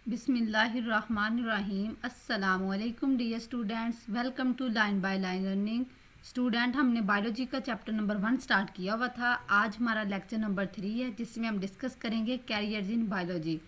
बिस्मिल्लाहिर्रहमानिर्रहीम। अस्सलामुअलैकुम dear students, welcome to line by line learning. Student, हमने बायोलॉजी का चैप्टर नंबर 1 स्टार्ट किया हुआ था। आज हमारा लेक्चर नंबर 3 है, जिसमें हम डिस्कस करेंगे कैरियर्स इन बायोलॉजी।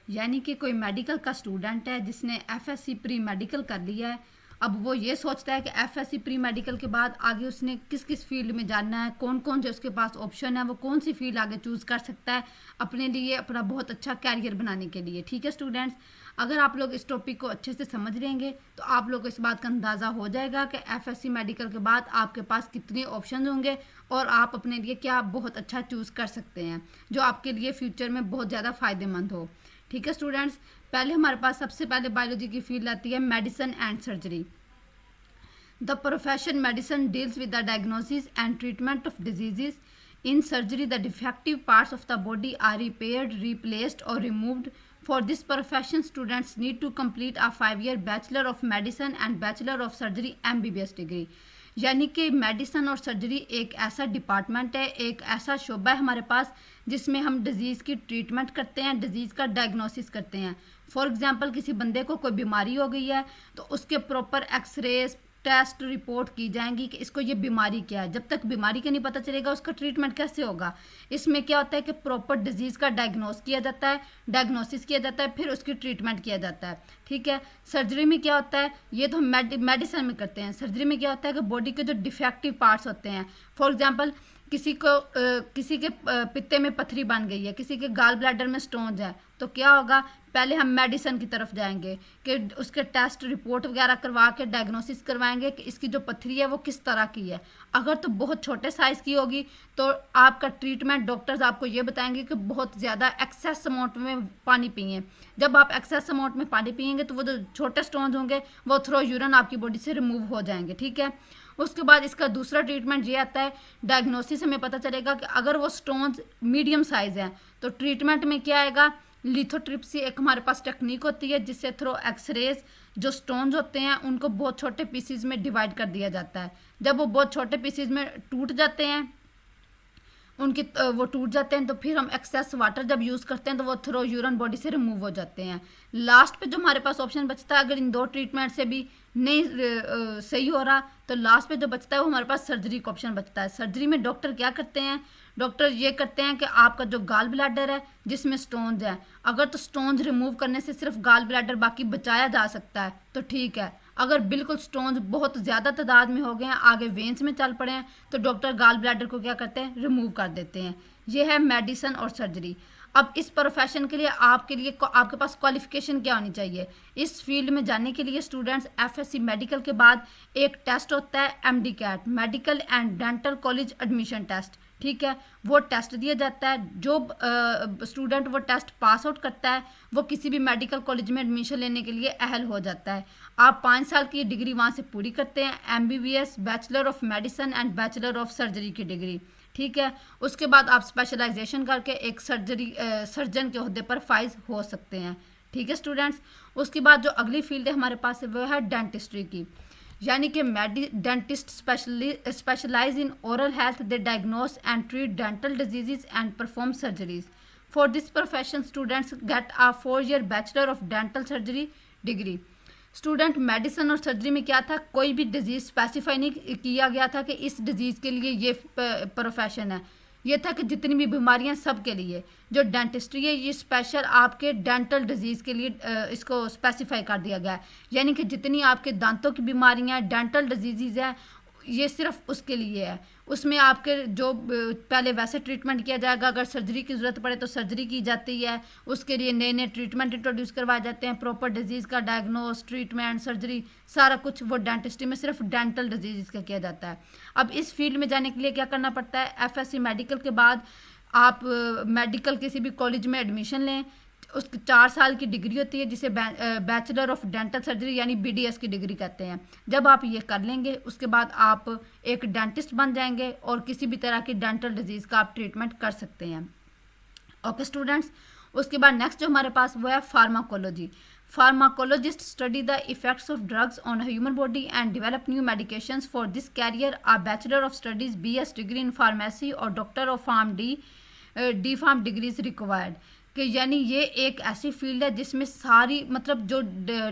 यानी कि कोई मेडिकल का स्टूडेंट है जिसने एफएससी प्री मेडिकल कर लिया है। अब वो ये सोचता है कि एफएससी प्री मेडिकल के बाद आगे उसने किस किस फील्ड में जाना है, कौन कौन से उसके पास ऑप्शन है, वो कौन सी फील्ड आगे चूज़ कर सकता है अपने लिए, अपना बहुत अच्छा कैरियर बनाने के लिए। ठीक है स्टूडेंट्स, अगर आप लोग इस टॉपिक को अच्छे से समझ लेंगे तो आप लोग को इस बात का अंदाज़ा हो जाएगा कि एफएससी मेडिकल के बाद आपके पास कितने ऑप्शन होंगे और आप अपने लिए क्या बहुत अच्छा चूज़ कर सकते हैं जो आपके लिए फ्यूचर में बहुत ज़्यादा फ़ायदेमंद हो। ठीक है स्टूडेंट्स, पहले हमारे पास सबसे पहले बायोलॉजी की फील्ड आती है medicine and surgery. The profession medicine deals with the diagnosis and treatment of diseases. In surgery, the defective parts of the body are repaired, replaced or removed. For this profession, students need to complete a 5-year Bachelor of Medicine and Bachelor of Surgery MBBS degree. यानी कि medicine और surgery एक ऐसा department है, एक ऐसा शोबा है हमारे पास जिसमें हम डिजीज़ की ट्रीटमेंट करते हैं, डिजीज़ का डायग्नोसिस करते हैं। फॉर एग्जांपल, किसी बंदे को कोई बीमारी हो गई है तो उसके प्रॉपर एक्सरेज टेस्ट रिपोर्ट की जाएंगी कि इसको ये बीमारी क्या है। जब तक बीमारी का नहीं पता चलेगा उसका ट्रीटमेंट कैसे होगा। इसमें क्या होता है कि प्रॉपर डिजीज़ का डायग्नोसिस किया जाता है, फिर उसकी ट्रीटमेंट किया जाता है। ठीक है, सर्जरी में क्या होता है, ये तो हम मेडिसिन में करते हैं। सर्जरी में क्या होता है कि बॉडी के जो डिफेक्टिव पार्ट्स होते हैं, फॉर एग्जाम्पल किसी के पित्ते में पथरी बन गई है, किसी के गाल ब्लैडर में स्टोन्स है, तो क्या होगा, पहले हम मेडिसिन की तरफ जाएंगे कि उसके टेस्ट रिपोर्ट वगैरह करवा के डायग्नोसिस करवाएंगे कि इसकी जो पथरी है वो किस तरह की है। अगर तो बहुत छोटे साइज़ की होगी तो आपका ट्रीटमेंट डॉक्टर्स आपको ये बताएंगे कि बहुत ज़्यादा एक्सेस अमाउंट में पानी पिए। जब आप एक्सेस अमाउंट में पानी पिएंगे तो वो जो छोटे स्टोन्स होंगे वो थ्रू यूरिन आपकी बॉडी से रिमूव हो जाएंगे। ठीक है, उसके बाद इसका दूसरा ट्रीटमेंट ये आता है, डायग्नोसिस हमें पता चलेगा कि अगर वो स्टोन्स मीडियम साइज़ हैं तो ट्रीटमेंट में क्या आएगा, लिथोट्रिप्सी एक हमारे पास टेक्निक होती है जिससे थ्रू एक्सरेज जो स्टोन्स होते हैं उनको बहुत छोटे पीसीज में डिवाइड कर दिया जाता है। जब वो बहुत छोटे पीसीज में टूट जाते हैं वो टूट जाते हैं तो फिर हम एक्सेस वाटर जब यूज़ करते हैं तो वो थ्रू यूरिन बॉडी से रिमूव हो जाते हैं। लास्ट पे जो हमारे पास ऑप्शन बचता है, अगर इन दो ट्रीटमेंट से भी नहीं सही हो रहा तो लास्ट पे जो बचता है वो हमारे पास सर्जरी का ऑप्शन बचता है। सर्जरी में डॉक्टर क्या करते हैं, डॉक्टर ये करते हैं कि आपका जो गाल ब्लैडर है जिसमें स्टोन्स हैं, अगर तो स्टोन्स रिमूव करने से सिर्फ गाल ब्लैडर बाकी बचाया जा सकता है तो ठीक है। अगर बिल्कुल स्टोन्स बहुत ज़्यादा तादाद में हो गए हैं, आगे वेंस में चल पड़े हैं, तो डॉक्टर गाल ब्लैडर को क्या करते हैं, रिमूव कर देते हैं। ये है मेडिसिन और सर्जरी। अब इस प्रोफेशन के लिए आपके पास क्वालिफिकेशन क्या होनी चाहिए। इस फील्ड में जाने के लिए स्टूडेंट्स एफएससी मेडिकल के बाद एक टेस्ट होता है MD CAT, medical and dental college admission test. ठीक है, वो टेस्ट दिया जाता है। जो स्टूडेंट वो टेस्ट पास आउट करता है वो किसी भी मेडिकल कॉलेज में एडमिशन लेने के लिए अहल हो जाता है। आप 5 साल की डिग्री वहाँ से पूरी करते हैं, MBBS, bachelor of medicine and bachelor of surgery की डिग्री। ठीक है, उसके बाद आप स्पेशलाइजेशन करके एक सर्जन के ओहदे पर फाइज हो सकते हैं। ठीक है स्टूडेंट्स, उसके बाद जो अगली फील्ड है हमारे पास वो है डेंटिस्ट्री की। यानी कि dentist specialise in oral health, they diagnose and treat dental diseases and perform surgeries. For this profession students get a 4-year bachelor of dental surgery degree. Student, medicine और सर्जरी में क्या था, कोई भी डिजीज़ स्पेसिफाई नहीं किया गया था कि इस डिजीज़ के लिए ये प्रोफेशन है। ये था कि जितनी भी बीमारियां सब के लिए। जो डेंटिस्ट्री है ये स्पेशल आपके डेंटल डिजीज़ के लिए इसको स्पेसिफाई कर दिया गया है। यानी कि जितनी आपके दांतों की बीमारियां, डेंटल डिजीज़ है, ये सिर्फ उसके लिए है। उसमें आपके जो पहले वैसे ट्रीटमेंट किया जाएगा, अगर सर्जरी की ज़रूरत पड़े तो सर्जरी की जाती है, उसके लिए नए नए ट्रीटमेंट इंट्रोड्यूस करवाए जाते हैं। प्रॉपर डिजीज़ का डायग्नोस, ट्रीटमेंट, सर्जरी सारा कुछ वो डेंटिस्ट्री में सिर्फ डेंटल डिजीज़ का किया जाता है। अब इस फील्ड में जाने के लिए क्या करना पड़ता है, एफएससी मेडिकल के बाद आप मेडिकल किसी भी कॉलेज में एडमिशन लें। उसकी 4 साल की डिग्री होती है जिसे बैचलर ऑफ डेंटल सर्जरी यानी बीडीएस की डिग्री कहते हैं। जब आप ये कर लेंगे उसके बाद आप एक डेंटिस्ट बन जाएंगे और किसी भी तरह की डेंटल डिजीज़ का आप ट्रीटमेंट कर सकते हैं। ओके स्टूडेंट्स, उसके बाद नेक्स्ट जो हमारे पास वो है pharmacology. Pharmacologist study the effects of drugs on human body and develop new medications. For this career a bachelor of studies BS degree in pharmacy और doctor of pharm D pharm degrees required. कि यानी ये एक ऐसी field है जिसमें सारी मतलब जो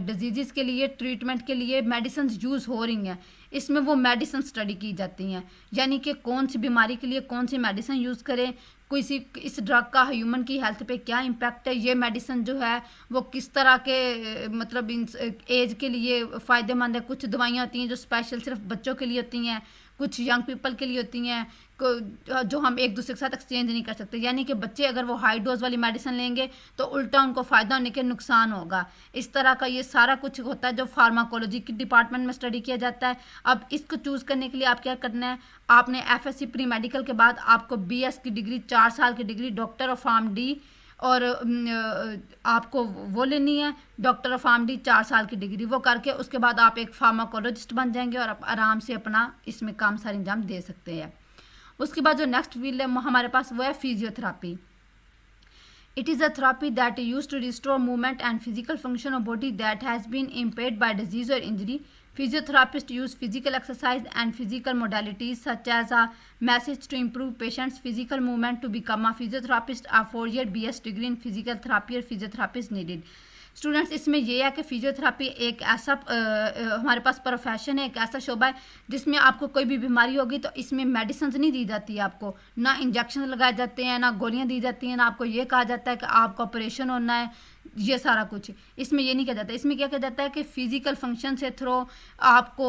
डिजीज़ के लिए ट्रीटमेंट के लिए मेडिसिन यूज़ हो रही हैं, इसमें वो मेडिसिन स्टडी की जाती हैं, यानी कि कौन सी बीमारी के लिए कौन सी मेडिसिन यूज़ करें, किसी इस ड्रग का ह्यूमन की हेल्थ पे क्या इम्पैक्ट है, ये मेडिसिन जो है वो किस तरह के मतलब इन एज के लिए फ़ायदेमंद है। कुछ दवाइयाँ होती हैं जो स्पेशल सिर्फ बच्चों के लिए होती हैं, कुछ यंग पीपल के लिए होती हैं, जो हम एक दूसरे के साथ एक्सचेंज नहीं कर सकते, यानी कि बच्चे अगर वो हाई डोज वाली मेडिसिन लेंगे तो उल्टा उनको फ़ायदा होने के नुकसान होगा। इस तरह का ये सारा कुछ होता है जो फार्माकोलॉजी के डिपार्टमेंट में स्टडी किया जाता है। अब इसको चूज़ करने के लिए आप क्या करना है, आपने FSC प्री मेडिकल के बाद आपको BS की डिग्री 4 साल की डिग्री डॉक्टर ऑफ PharmD और आपको वो लेनी है, डॉक्टर ऑफ PharmD 4 साल की डिग्री, वो करके उसके बाद आप एक फार्माकोलॉजिस्ट बन जाएंगे और आप आराम से अपना इसमें काम सारे इंजाम दे सकते हैं। उसके बाद जो नेक्स्ट फील्ड है हमारे पास वो है physiotherapy. It is a therapy that use to restore movement and physical function of body that has been impaired by disease और injury. Physiotherapists use physical exercise and physical modalities such as a message to improve patients' physical movement. To become a physiotherapist, a 4-year BS degree in physical therapy or physiotherapy is needed. Students, इसमें ये है कि physiotherapy एक ऐसा हमारे पास profession है, एक ऐसा शोबा है जिसमें आपको कोई भी बीमारी होगी तो इसमें मेडिसिन नहीं दी जाती है, आपको ना इंजेक्शन लगाए जाते हैं, ना गोलियां दी जाती हैं, ना आपको ये कहा जाता है कि आपका ऑपरेशन होना है, ये सारा कुछ इसमें ये नहीं किया जाता। इसमें क्या किया जाता है कि फिजिकल फंक्शन से थ्रू आपको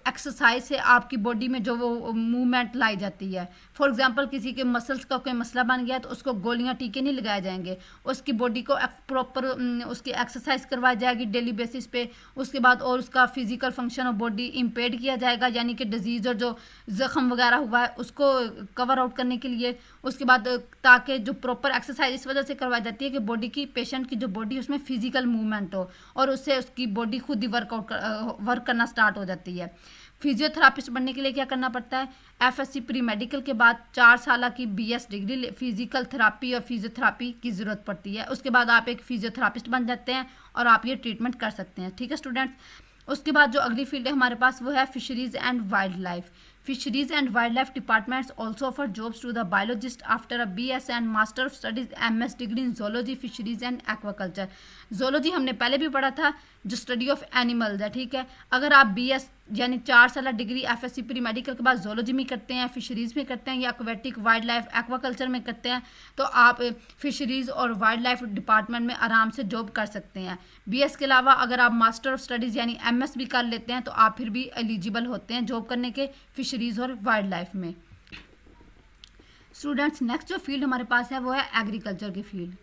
एक्सरसाइज से आपकी बॉडी में जो वो मूवमेंट लाई जाती है। फॉर एग्जांपल किसी के मसल्स का कोई मसला बन गया तो उसको गोलियां टीके नहीं लगाए जाएंगे, उसकी बॉडी को प्रॉपर उसकी एक्सरसाइज करवाई जाएगी डेली बेसिस पे। उसके बाद और उसका फिजिकल फंक्शन ऑफ बॉडी इम्पेड किया जाएगा, यानी कि डिजीज़ और जो ज़ख्म वगैरह हुआ है उसको कवर आउट करने के लिए। उसके बाद ताकि जो प्रॉपर एक्सरसाइज इस वजह से करवाई जाती है कि बॉडी की पेशेंट की जो बॉडी उसमें फिजिकल मूवमेंट हो और उससे उसकी बॉडी खुद ही वर्क करना स्टार्ट हो जाती है। फिजियोथेरापिस्ट बनने के लिए क्या करना पड़ता है, FSC प्री मेडिकल के बाद 4 साल की BS डिग्री फिजिकल थेरापी और फिजियोथेरापी की ज़रूरत पड़ती है। उसके बाद आप एक फिजियोथेरापिस्ट बन जाते हैं और आप ये ट्रीटमेंट कर सकते हैं। ठीक है स्टूडेंट्स, उसके बाद जो अगली फील्ड है हमारे पास वो है fisheries and wild life. Fisheries and Wildlife departments also offer jobs to the biologist after a BS and Master of Studies MS degree in Zoology, Fisheries and Aquaculture. Zoology हमने पहले भी पढ़ा था जो स्टडी ऑफ एनिमल्स है। ठीक है, अगर आप BS यानी 4 साल डिग्री FSC प्री मेडिकल के बाद जोलॉजी में करते हैं, फिशरीज़ में करते हैं या एक्वेटिक वाइल्ड लाइफ एक्वाकल्चर में करते हैं तो आप फिशरीज़ और वाइल्ड लाइफ डिपार्टमेंट में आराम से जॉब कर सकते हैं। BS के अलावा अगर आप मास्टर ऑफ स्टडीज़ यानी MS भी कर लेते हैं तो आप फिर भी एलिजिबल होते हैं जॉब करने के फिशरीज़ और वाइल्ड लाइफ में। स्टूडेंट्स, नेक्स्ट जो फील्ड हमारे पास है वो है एग्रीकल्चर की फील्ड।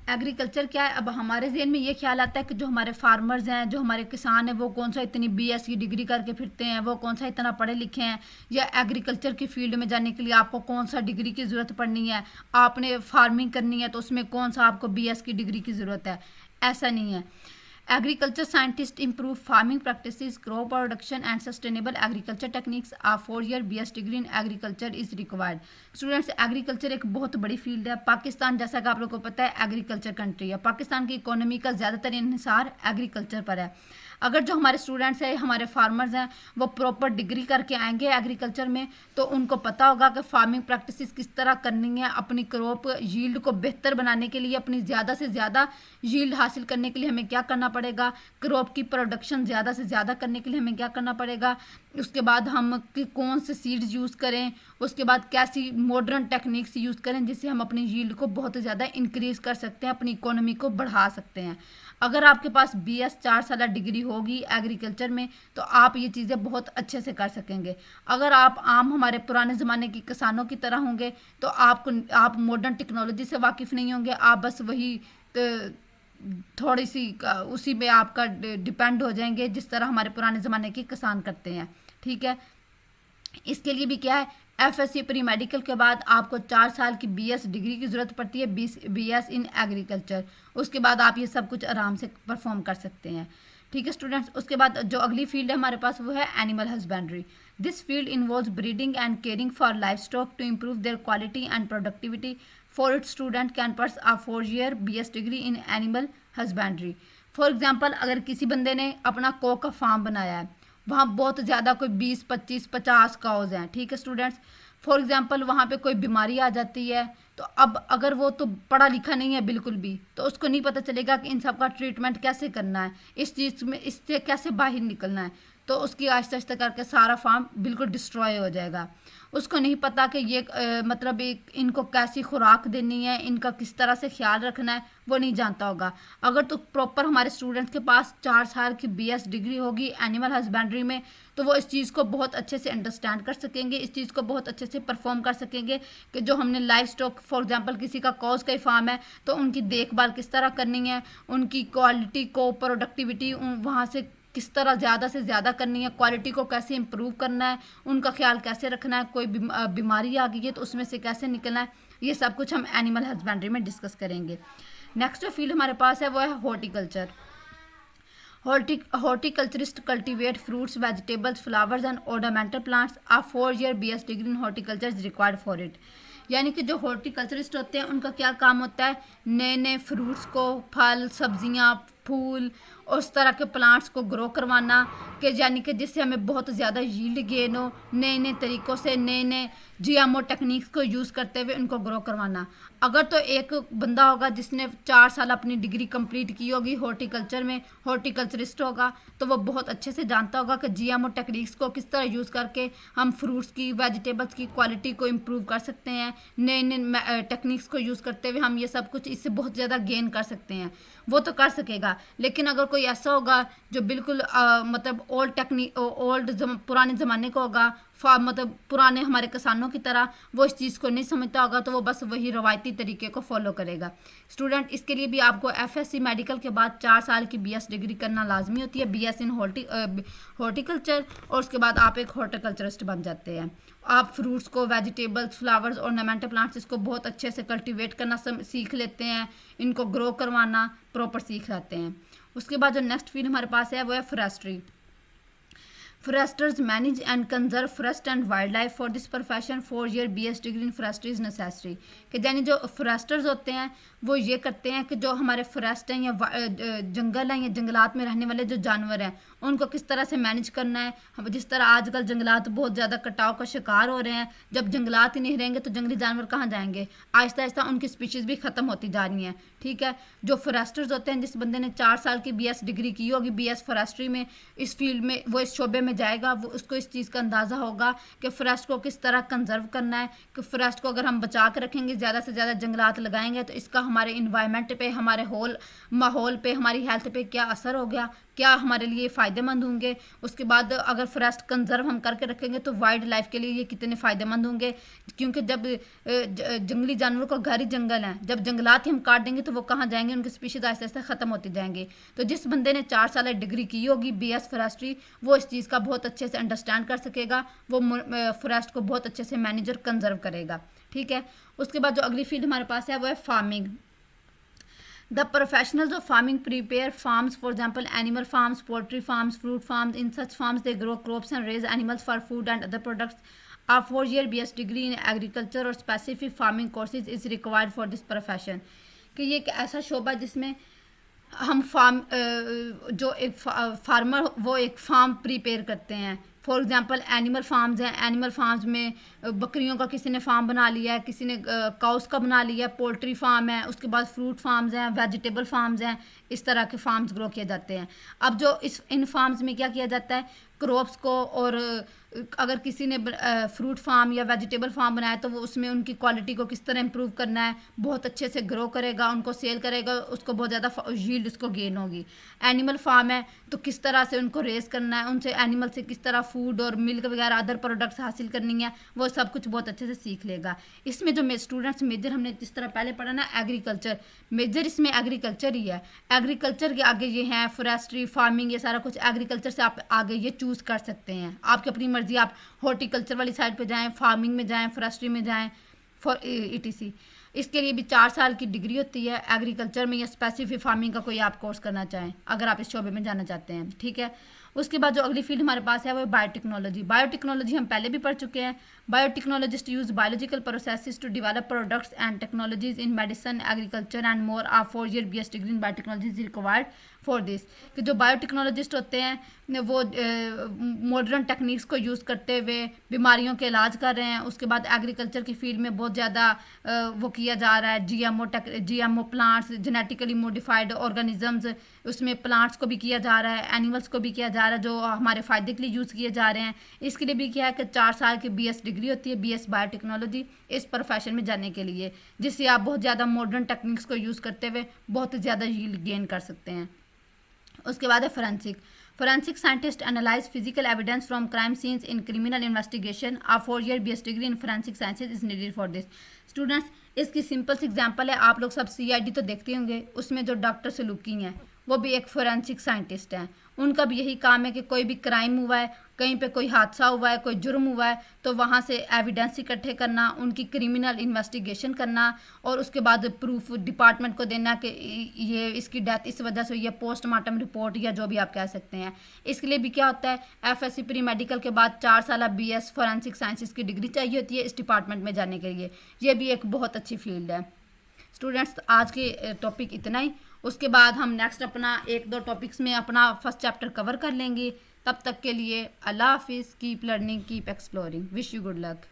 एग्रीकल्चर क्या है, अब हमारे ज़हन में ये ख्याल आता है कि जो हमारे फार्मर्स हैं, जो हमारे किसान हैं, वो कौन सा इतनी BS की डिग्री करके फिरते हैं, वो कौन सा इतना पढ़े लिखे हैं, या एग्रीकल्चर की फील्ड में जाने के लिए आपको कौन सा डिग्री की ज़रूरत पड़नी है, आपने फार्मिंग करनी है तो उसमें कौन सा आपको BS की डिग्री की ज़रूरत है। ऐसा नहीं है। Agriculture scientists improve farming practices, crop production and sustainable agriculture techniques. A 4-year BS degree in agriculture is required. Students, agriculture एक बहुत बड़ी फील्ड है। पाकिस्तान जैसा कि आप लोगों को पता है एग्रीकल्चर कंट्री है। पाकिस्तान की इकोनॉमी का ज़्यादातर इन्हिसार एग्रीकल्चर पर है। अगर जो हमारे स्टूडेंट्स हैं, हमारे फार्मर्स हैं, वो प्रॉपर डिग्री करके आएंगे एग्रीकल्चर में तो उनको पता होगा कि फार्मिंग प्रैक्टिसेस किस तरह करनी है। अपनी क्रॉप यील्ड को बेहतर बनाने के लिए, अपनी ज़्यादा से ज़्यादा यील्ड हासिल करने के लिए हमें क्या करना पड़ेगा, क्रॉप की प्रोडक्शन ज़्यादा से ज़्यादा करने के लिए हमें क्या करना पड़ेगा, उसके बाद हम कौन से सीड्स यूज़ करें, उसके बाद कैसी मॉडर्न टेक्निक्स यूज़ करें जिससे हम अपनी यील्ड को बहुत ज़्यादा इंक्रीज़ कर सकते हैं, अपनी इकोनॉमी को बढ़ा सकते हैं। अगर आपके पास BS 4 साल डिग्री होगी एग्रीकल्चर में तो आप ये चीज़ें बहुत अच्छे से कर सकेंगे। अगर आप आम हमारे पुराने ज़माने के किसानों की तरह होंगे तो आप मॉडर्न टेक्नोलॉजी से वाकिफ़ नहीं होंगे, आप बस वही थोड़ी सी उसी में आपका डिपेंड हो जाएंगे जिस तरह हमारे पुराने ज़माने के किसान करते हैं। ठीक है, इसके लिए भी क्या है, FSC प्री मेडिकल के बाद आपको 4 साल की BS डिग्री की ज़रूरत पड़ती है, BS इन एग्रीकल्चर। उसके बाद आप ये सब कुछ आराम से परफॉर्म कर सकते हैं। ठीक है स्टूडेंट्स, उसके बाद जो अगली फील्ड है हमारे पास वो है animal husbandry. This field involves breeding and caring for livestock to improve their quality and productivity. For it student can pursue a 4-year BS degree in animal husbandry. For example, अगर किसी बंदे ने अपना कॉ का farm बनाया है, वहाँ बहुत ज़्यादा कोई 20, 25, 50 काउज हैं। ठीक है स्टूडेंट्स, फॉर एग्जांपल वहाँ पे कोई बीमारी आ जाती है, तो अब अगर वो तो पढ़ा लिखा नहीं है बिल्कुल भी, तो उसको नहीं पता चलेगा कि इन सब का ट्रीटमेंट कैसे करना है, इस चीज़ में इससे कैसे बाहर निकलना है, तो उसकी आहिस्ता आहिस्ता करके सारा फार्म बिल्कुल डिस्ट्रॉय हो जाएगा। उसको नहीं पता कि ये मतलब एक इनको कैसी खुराक देनी है, इनका किस तरह से ख्याल रखना है, वो नहीं जानता होगा। अगर तो प्रॉपर हमारे स्टूडेंट्स के पास 4 साल की BS डिग्री होगी एनिमल हस्बेंड्री में, तो वो इस चीज़ को बहुत अच्छे से अंडरस्टैंड कर सकेंगे, इस चीज़ को बहुत अच्छे से परफॉर्म कर सकेंगे कि जो हमने लाइव स्टॉक फॉर एग्जांपल किसी का कॉज का फार्म है, तो उनकी देखभाल किस तरह करनी है, उनकी क्वालिटी को प्रोडक्टिविटी वहाँ से किस तरह ज़्यादा से ज़्यादा करनी है, क्वालिटी को कैसे इम्प्रूव करना है, उनका ख्याल कैसे रखना है, कोई बीमारी आ गई है तो उसमें से कैसे निकलना है, ये सब कुछ हम एनिमल हस्बेंड्री में डिस्कस करेंगे। नेक्स्ट जो फील्ड हमारे पास है वो है horticulture. Horticulturists cultivate fruits, vegetables, flowers and ornamental plants. A 4-year BS degree in horticulture is required for it. यानी कि जो हॉर्टिकल्चरिस्ट होते हैं उनका क्या काम होता है, नए नए फ्रूट्स को, फल, सब्जियां, फूल और उस तरह के प्लांट्स को ग्रो करवाना, कि यानी कि जिससे हमें बहुत ज़्यादा यील्ड गेन हो, नए नए तरीक़ों से नए नए GMO टेक्निक्स को यूज़ करते हुए उनको ग्रो करवाना। अगर तो एक बंदा होगा जिसने 4 साल अपनी डिग्री कंप्लीट की होगी हॉर्टिकल्चर में, हॉर्टिकल्चरिस्ट होगा, तो वो बहुत अच्छे से जानता होगा कि GMO टेक्निक्स को किस तरह यूज़ करके हम फ्रूट्स की, वेजिटेबल्स की क्वालिटी को इम्प्रूव कर सकते हैं, नए नए टेक्निक्स को यूज़ करते हुए हम ये सब कुछ इससे बहुत ज़्यादा गेन कर सकते हैं, वो तो कर सकेगा। लेकिन अगर कोई ऐसा होगा जो बिल्कुल मतलब पुराने ज़माने का होगा, मतलब पुराने हमारे किसानों की तरह, वो इस चीज़ को नहीं समझता होगा, तो वो बस वही रवायती तरीके को फॉलो करेगा। स्टूडेंट, इसके लिए भी आपको FSC मेडिकल के बाद 4 साल की BS डिग्री करना लाजमी होती है, BS इन हॉर्टिकल्चर, और उसके बाद आप एक हॉर्टिकल्चरिस्ट बन जाते हैं। आप फ्रूट्स को, वेजिटेबल्स, फ्लावर्स, ऑर्नामेंटल प्लांट्स, इसको बहुत अच्छे से कल्टीवेट करना सीख लेते हैं, इनको ग्रो करवाना प्रॉपर सीख जाते हैं। उसके बाद जो नेक्स्ट फील्ड हमारे पास है वो है forestry. Foresters manage and conserve forest and wildlife. For this profession 4-year BS degree in forestry is necessary. कि यानी जो फॉरेस्टर्स होते हैं वो ये करते हैं कि जो हमारे फॉरेस्ट हैं या जंगल हैं या जंगलात में रहने वाले जो जानवर हैं उनको किस तरह से मैनेज करना है। हम जिस तरह आजकल जंगलात बहुत ज़्यादा कटाव का शिकार हो रहे हैं, जब जंगलात ही नहीं रहेंगे तो जंगली जानवर कहाँ जाएंगे, आहिस्ता आहिस्ता उनकी स्पीशीज़ भी ख़त्म होती जा रही हैं। ठीक है, जो फॉरेस्टर्स होते हैं, जिस बंदे ने 4 साल की BS डिग्री की होगी BS फॉरेस्ट्री में, इस फील्ड में वो इस शोबे में जाएगा, वो उसको इस चीज़ का अंदाज़ा होगा कि फॉरेस्ट को किस तरह कंजर्व करना है, कि फॉरेस्ट को अगर हम बचा कर रखेंगे, ज़्यादा से ज़्यादा जंगलात लगाएंगे तो इसका हमारे इन्वायरमेंट पे, हमारे माहौल पे, हमारी हेल्थ पे क्या असर हो गया, क्या हमारे लिए फ़ायदेमंद होंगे। उसके बाद अगर फॉरेस्ट कंजर्व हम करके रखेंगे तो वाइल्ड लाइफ के लिए ये कितने फ़ायदेमंद होंगे, क्योंकि जब जंगली जानवरों का घर ही जंगल है, जब जंगलात ही हम काट देंगे तो वो कहाँ जाएंगे, उनकी स्पीशीज़ आहिस्ता आहिस्ता ख़त्म होती जाएंगे। तो जिस बंदे ने 4 साल डिग्री की होगी BS फॉरेस्ट्री, वो इस चीज़ का बहुत अच्छे से अंडरस्टैंड कर सकेगा, वो फॉरेस्ट को बहुत अच्छे से मैनेज और कंजर्व करेगा। ठीक है, उसके बाद जो अगली फील्ड हमारे पास है वो है farming. The professionals of farming prepare farms, for example, animal farms, poultry farms, fruit farms. In such farms, they grow crops and raise animals for food and other products. A 4-year BS degree in agriculture or specific farming courses is required for this profession. कि ये एक ऐसा शोबा जिसमें हम जो एक farmer वो एक फार्म प्रिपेयर करते हैं। फॉर एग्जांपल एनिमल फार्म्स हैं, एनिमल फार्म्स में बकरियों का किसी ने फार्म बना लिया है, किसी ने काउस का बना लिया है, पोल्ट्री फार्म है, उसके बाद फ्रूट फार्म्स हैं, वेजिटेबल फार्म्स हैं, इस तरह के फार्म्स ग्रो किए जाते हैं। अब जो इन फार्म्स में क्या किया जाता है, क्रॉप्स को, और अगर किसी ने फ्रूट फार्म या वेजिटेबल फार्म बनाया तो वो उसमें उनकी क्वालिटी को किस तरह इम्प्रूव करना है, बहुत अच्छे से ग्रो करेगा, उनको सेल करेगा, उसको बहुत ज़्यादा यील्ड उसको गेन होगी। एनिमल फार्म है तो किस तरह से उनको रेस करना है, उनसे एनिमल से किस तरह फूड और मिल्क वगैरह अदर प्रोडक्ट्स हासिल करनी है, वो सब कुछ बहुत अच्छे से सीख लेगा। इसमें जो स्टूडेंट्स मेजर हमने जिस तरह पहले पढ़ा ना एग्रीकल्चर, मेजर इसमें एग्रीकल्चर ही है। एग्रीकल्चर के आगे ये हैं फॉरेस्ट्री, फार्मिंग, ये सारा कुछ एग्रीकल्चर से आप आगे ये चूज़ कर सकते हैं, आपकी अपनी मर्जी, आप हॉर्टिकल्चर वाली साइड पे जाएं, फार्मिंग में जाएं, फॉरेस्ट्री में जाएं, फॉर ETC। इसके लिए भी 4 साल की डिग्री होती है एग्रीकल्चर में, या स्पेसिफिक फार्मिंग का कोई आप कोर्स करना चाहें अगर आप इस शोबे में जाना चाहते हैं। ठीक है, उसके बाद जो अगली फील्ड हमारे पास है वो बायोटेक्नोलॉजी। बायोटेक्नोलॉजी हम पहले भी पढ़ चुके हैं। Biotechnologist use biological processes to develop products and technologies in medicine, agriculture and more. A 4-year BS degree in biotechnology is required for this. कि जो बायोटेक्नोलॉजिस्ट होते हैं वो मॉडर्न टेक्निक्स को यूज़ करते हुए बीमारियों के इलाज कर रहे हैं। उसके बाद एग्रीकल्चर की फील्ड में बहुत ज़्यादा वो किया जा रहा है, GMO plants, genetically modified organisms, उसमें प्लांट्स को भी किया जा रहा है, एनिमल्स को भी किया जा रहा है, जो हमारे फ़ायदे के लिए यूज़ किए जा रहे हैं। इसके लिए भी क्या है कि 4 साल की BS डिग्री होती है, BS बायोटेक्नोलॉजी, इस प्रोफेशन में जाने के लिए, जिससे आप बहुत ज़्यादा मॉडर्न टेक्निक्स को यूज़ करते हुए बहुत ज़्यादा यील्ड गेन कर सकते हैं। उसके बाद है forensic scientist analyse physical evidence from crime scenes in criminal investigation. A 4-year BS degree in forensic sciences is needed for this. Students, इसकी सिंपल सी एग्जांपल है, आप लोग सब CID तो देखते होंगे, उसमें जो डॉक्टर सलूकी हैं वो भी एक फोरेंसिक साइंटिस्ट हैं। उनका भी यही काम है कि कोई भी क्राइम हुआ है, कहीं पे कोई हादसा हुआ है, कोई जुर्म हुआ है, तो वहाँ से एविडेंस इकट्ठे करना, उनकी क्रिमिनल इन्वेस्टिगेशन करना और उसके बाद प्रूफ डिपार्टमेंट को देना कि ये इसकी डेथ इस वजह से हुई है, पोस्टमार्टम रिपोर्ट या जो भी आप कह सकते हैं। इसके लिए भी क्या होता है, FSC प्री मेडिकल के बाद 4 साल BS फोरेंसिक साइंसेज की डिग्री चाहिए होती है इस डिपार्टमेंट में जाने के लिए। ये भी एक बहुत अच्छी फील्ड है। स्टूडेंट्स, आज के टॉपिक इतना ही। उसके बाद हम नेक्स्ट अपना 1-2 टॉपिक्स में अपना फर्स्ट चैप्टर कवर कर लेंगे। तब तक के लिए अल्लाह हाफिज़। Keep learning, keep exploring. Wish you good luck.